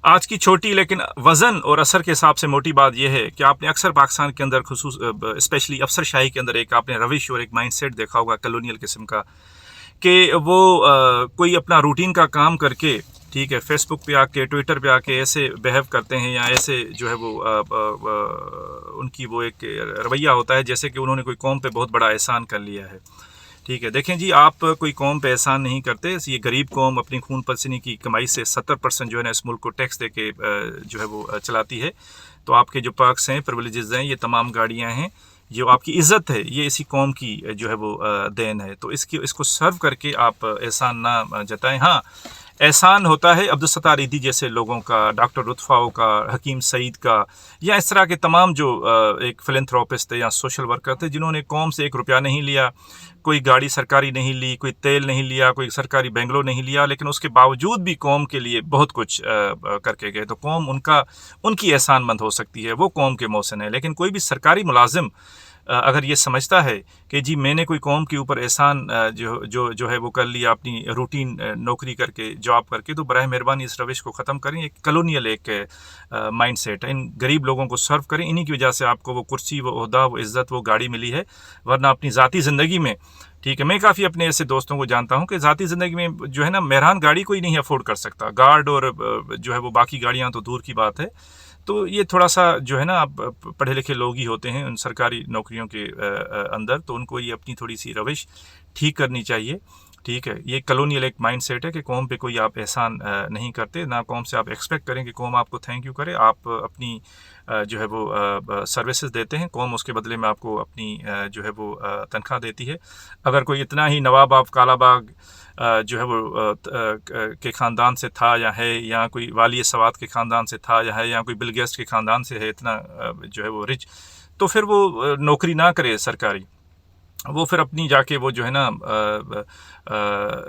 آج کی چھوٹی لیکن وزن اور اثر کے حساب سے موٹی بات یہ ہے کہ آپ نے اکثر پاکستان کے اندر خصوص اسپیشلی افسر شاہی کے اندر ایک آپ نے روش اور ایک مائنڈ سیٹ دیکھا ہوگا کلونیل قسم کا، کہ وہ کوئی اپنا روٹین کا کام کر کے ٹھیک ہے فیس بک پہ آ کے ٹویٹر پہ آ کے ایسے بہیو کرتے ہیں یا ایسے جو ہے وہ ان کی وہ ایک رویہ ہوتا ہے جیسے کہ انہوں نے کوئی قوم پہ بہت بڑا احسان کر لیا ہے. ٹھیک ہے، دیکھیں جی، آپ کوئی قوم پہ احسان نہیں کرتے. یہ غریب قوم اپنی خون پسینی کی کمائی سے 70% جو ہے نا اس ملک کو ٹیکس دے کے جو ہے وہ چلاتی ہے. تو آپ کے جو پرکس ہیں، پرولیجز ہیں، یہ تمام گاڑیاں ہیں، جو آپ کی عزت ہے، یہ اسی قوم کی جو ہے وہ دین ہے. تو اس کو سرو کر کے آپ احسان نہ جتائیں. ہاں، احسان ہوتا ہے عبدالستار ایدھی جیسے لوگوں کا، ڈاکٹر لطفاؤ کا، حکیم سعید کا، یا اس طرح کے تمام جو ایک فلنتھروپسٹ تھے یا سوشل ورکر تھے جنہوں نے قوم سے 1 روپیہ نہیں لیا، کوئی گاڑی سرکاری نہیں لی، کوئی تیل نہیں لیا، کوئی سرکاری بنگلو نہیں لیا، لیکن اس کے باوجود بھی قوم کے لیے بہت کچھ کر کے گئے. تو قوم ان کی احسان مند ہو سکتی ہے، وہ قوم کے محسن ہے. لیکن کوئی بھی سرکاری ملازم اگر یہ سمجھتا ہے کہ جی میں نے کوئی قوم کے اوپر احسان جو ہے وہ کر لیا اپنی روٹین نوکری کر کے، جاب کر کے، تو براہ مہربانی اس روش کو ختم کریں. ایک کلونیل ایک مائنڈ سیٹ ہے. ان غریب لوگوں کو سرو کریں. انہی کی وجہ سے آپ کو وہ کرسی، وہ عہدہ، وہ عزت، وہ گاڑی ملی ہے. ورنہ اپنی ذاتی زندگی میں ٹھیک ہے، میں کافی اپنے ایسے دوستوں کو جانتا ہوں کہ ذاتی زندگی میں جو ہے نا مہران گاڑی کوئی نہیں افورڈ کر سکتا. گارڈ اور جو ہے وہ باقی گاڑیاں تو دور کی بات ہے. تو یہ تھوڑا سا جو ہے نا اب پڑھے لکھے لوگ ہی ہوتے ہیں ان سرکاری نوکریوں کے اندر، تو ان کو یہ اپنی تھوڑی سی روش ٹھیک کرنی چاہیے. ٹھیک ہے، یہ کلونیل ایک مائنڈ سیٹ ہے کہ قوم پہ کوئی آپ احسان نہیں کرتے، نہ قوم سے آپ ایکسپیکٹ کریں کہ قوم آپ کو تھینک یو کرے. آپ اپنی جو ہے وہ سروسز دیتے ہیں، قوم اس کے بدلے میں آپ کو اپنی جو ہے وہ تنخواہ دیتی ہے. اگر کوئی اتنا ہی نواب آف کالا باغ جو ہے وہ کے خاندان سے تھا یا ہے، یا کوئی والی سوات کے خاندان سے تھا یا ہے، یا کوئی بل گیٹس کے خاندان سے ہے اتنا جو ہے وہ رچ، تو پھر وہ نوکری نہ کرے سرکاری. وہ پھر اپنی جا کے وہ جو ہے نا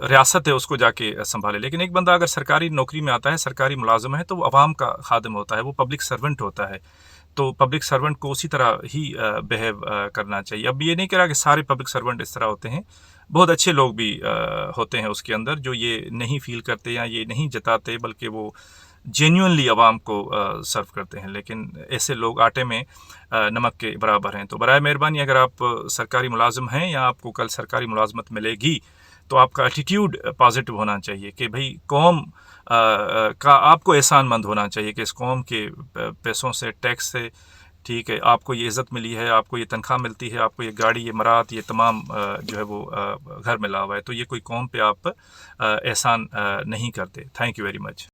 ریاست ہے اس کو جا کے سنبھالے. لیکن ایک بندہ اگر سرکاری نوکری میں آتا ہے، سرکاری ملازم ہے، تو وہ عوام کا خادم ہوتا ہے، وہ پبلک سرونٹ ہوتا ہے. تو پبلک سرونٹ کو اسی طرح ہی بہیو کرنا چاہیے. اب یہ نہیں کہہ رہا کہ سارے پبلک سرونٹ اس طرح ہوتے ہیں، بہت اچھے لوگ بھی ہوتے ہیں اس کے اندر جو یہ نہیں فیل کرتے یا یہ نہیں جتاتے، بلکہ وہ جینیونلی عوام کو سرو کرتے ہیں. لیکن ایسے لوگ آٹے میں نمک کے برابر ہیں. تو برائے مہربانی اگر آپ سرکاری ملازم ہیں یا آپ کو کل سرکاری ملازمت ملے گی، تو آپ کا ایٹیٹیوڈ پازیٹیو ہونا چاہیے کہ بھئی قوم کا آپ کو احسان مند ہونا چاہیے کہ اس قوم کے پیسوں سے، ٹیکس سے ٹھیک ہے آپ کو یہ عزت ملی ہے، آپ کو یہ تنخواہ ملتی ہے، آپ کو یہ گاڑی، یہ مرات، یہ تمام جو ہے وہ گھر ملا ہوا ہے. تو یہ کوئی قوم پہ آپ احسان نہیں کرتے. Thank you very much.